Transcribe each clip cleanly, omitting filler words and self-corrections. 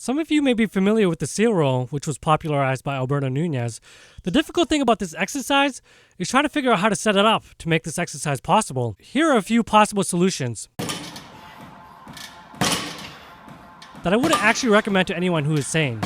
Some of you may be familiar with the seal roll, which was popularized by Alberto Nunez. The difficult thing about this exercise is trying to figure out how to set it up to make this exercise possible. Here are a few possible solutions that I wouldn't actually recommend to anyone who is sane.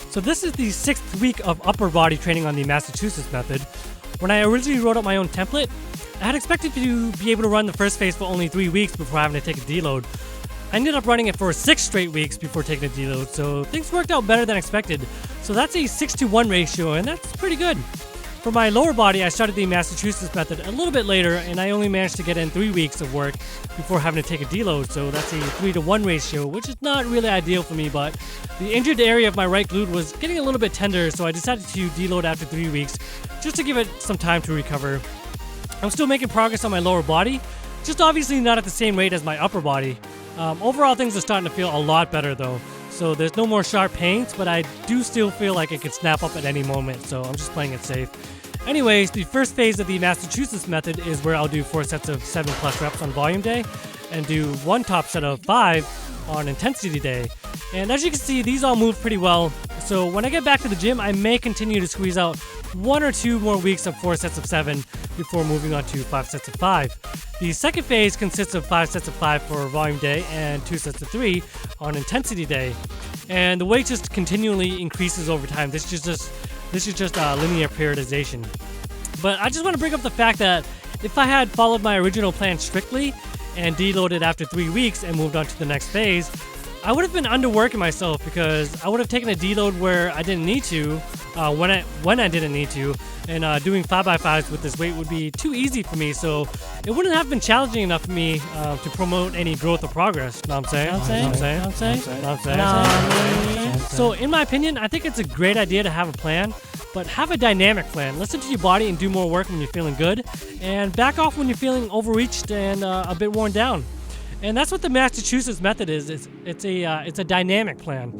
So this is the 6th week of upper body training on the Massachusetts method. When I originally wrote up my own template, I had expected to be able to run the first phase for only 3 weeks before having to take a deload. I ended up running it for 6 straight weeks before taking a deload, so things worked out better than expected. So that's a 6-to-1 ratio, and that's pretty good. For my lower body, I started the Massachusetts method a little bit later, and I only managed to get in 3 weeks of work before having to take a deload, so that's a 3-to-1 ratio, which is not really ideal for me, but the injured area of my right glute was getting a little bit tender, so I decided to deload after 3 weeks, just to give it some time to recover. I'm still making progress on my lower body, just obviously not at the same rate as my upper body. Overall, things are starting to feel a lot better though, so there's no more sharp pains, but I do still feel like it could snap up at any moment, so I'm just playing it safe. Anyways, the first phase of the Massachusetts method is where I'll do 4 sets of 7+ reps on volume day and do 1 top set of 5 on intensity day. And as you can see, these all move pretty well. So when I get back to the gym, I may continue to squeeze out 1 or 2 more weeks of 4 sets of 7 before moving on to 5 sets of 5. The second phase consists of 5 sets of 5 for volume day and 2 sets of 3 on intensity day. And the weight just continually increases over time. This is just linear periodization. But I just want to bring up the fact that if I had followed my original plan strictly and deloaded after 3 weeks and moved on to the next phase, I would have been underworking myself because I would have taken a deload where I didn't need to, when I didn't need to, and doing 5x5s with this weight would be too easy for me, so it wouldn't have been challenging enough for me to promote any growth or progress. Know what I'm saying? So in my opinion, I think it's a great idea to have a plan, but have a dynamic plan. Listen to your body and do more work when you're feeling good, and back off when you're feeling overreached and a bit worn down. And that's what the Massachusetts method is. It's a dynamic plan.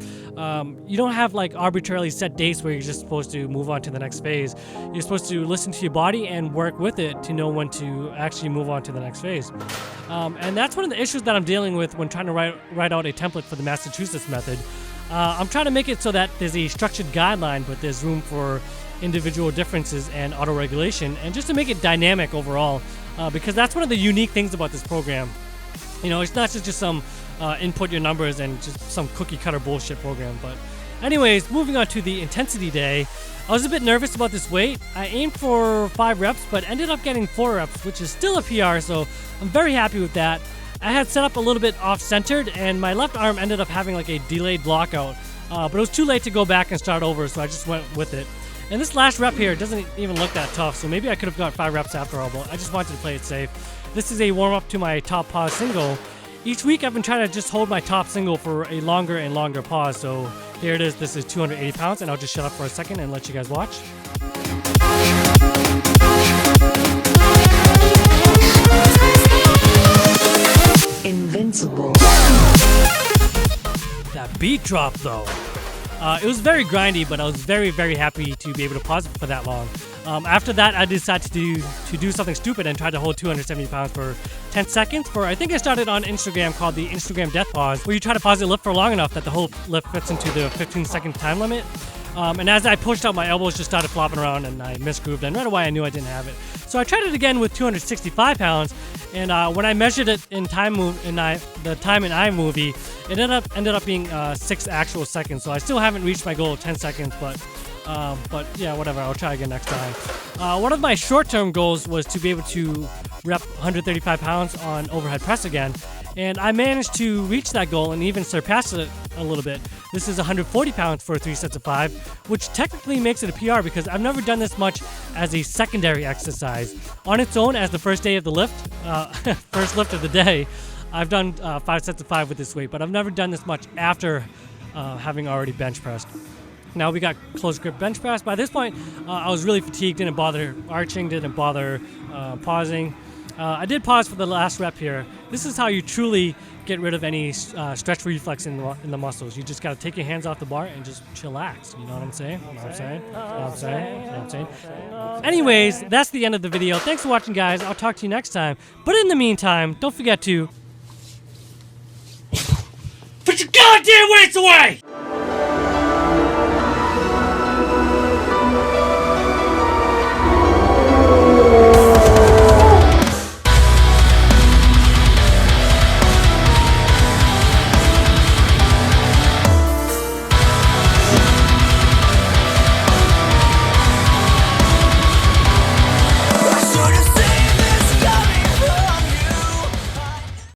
You don't have like arbitrarily set dates where you're just supposed to move on to the next phase. You're supposed to listen to your body and work with it to know when to actually move on to the next phase. And that's one of the issues that I'm dealing with when trying to write out a template for the Massachusetts method. I'm trying to make it so that there's a structured guideline, but there's room for individual differences and auto-regulation, and just to make it dynamic overall, because that's one of the unique things about this program. You know, it's not just some input your numbers and just some cookie cutter bullshit program. But anyways, moving on to the intensity day, I was a bit nervous about this weight. I aimed for 5 reps, but ended up getting 4 reps, which is still a PR, so I'm very happy with that. I had set up a little bit off-centered, and my left arm ended up having like a delayed blockout, but it was too late to go back and start over, so I just went with it. And this last rep here doesn't even look that tough, so maybe I could have got 5 reps after all, but I just wanted to play it safe. This is a warm-up to my top pause single. Each week I've been trying to just hold my top single for a longer and longer pause, so here it is. This is 280 pounds, and I'll just shut up for a second and let you guys watch. Invincible. That beat drop though. It was very grindy, but I was very, very happy to be able to pause it for that long. After that, I decided to do something stupid and try to hold 270 pounds for 10 seconds. I think I started on Instagram called the Instagram Death Pause, where you try to pause the lift for long enough that the whole lift fits into the 15-second time limit. And as I pushed out, my elbows just started flopping around and I misgrooved, and right away I knew I didn't have it. So I tried it again with 265 pounds, and when I measured it in the time in iMovie, it ended up being 6 actual seconds. So I still haven't reached my goal of 10 seconds, but yeah, whatever, I'll try again next time. One of my short-term goals was to be able to rep 135 pounds on overhead press again, and I managed to reach that goal and even surpass it a little bit. This is 140 pounds for 3 sets of 5, which technically makes it a PR because I've never done this much as a secondary exercise. On its own, as the first day of the lift, first lift of the day, I've done 5 sets of 5 with this weight, but I've never done this much after having already bench pressed. Now we got close grip bench press. By this point, I was really fatigued, didn't bother arching, didn't bother pausing. I did pause for the last rep here. This is how you truly get rid of any stretch reflex in the muscles. You just gotta take your hands off the bar and just chillax. You know what I'm saying? You know what I'm saying? You know what I'm saying? You know what I'm saying? Anyways, that's the end of the video. Thanks for watching, guys. I'll talk to you next time. But in the meantime, don't forget to put your goddamn weights away!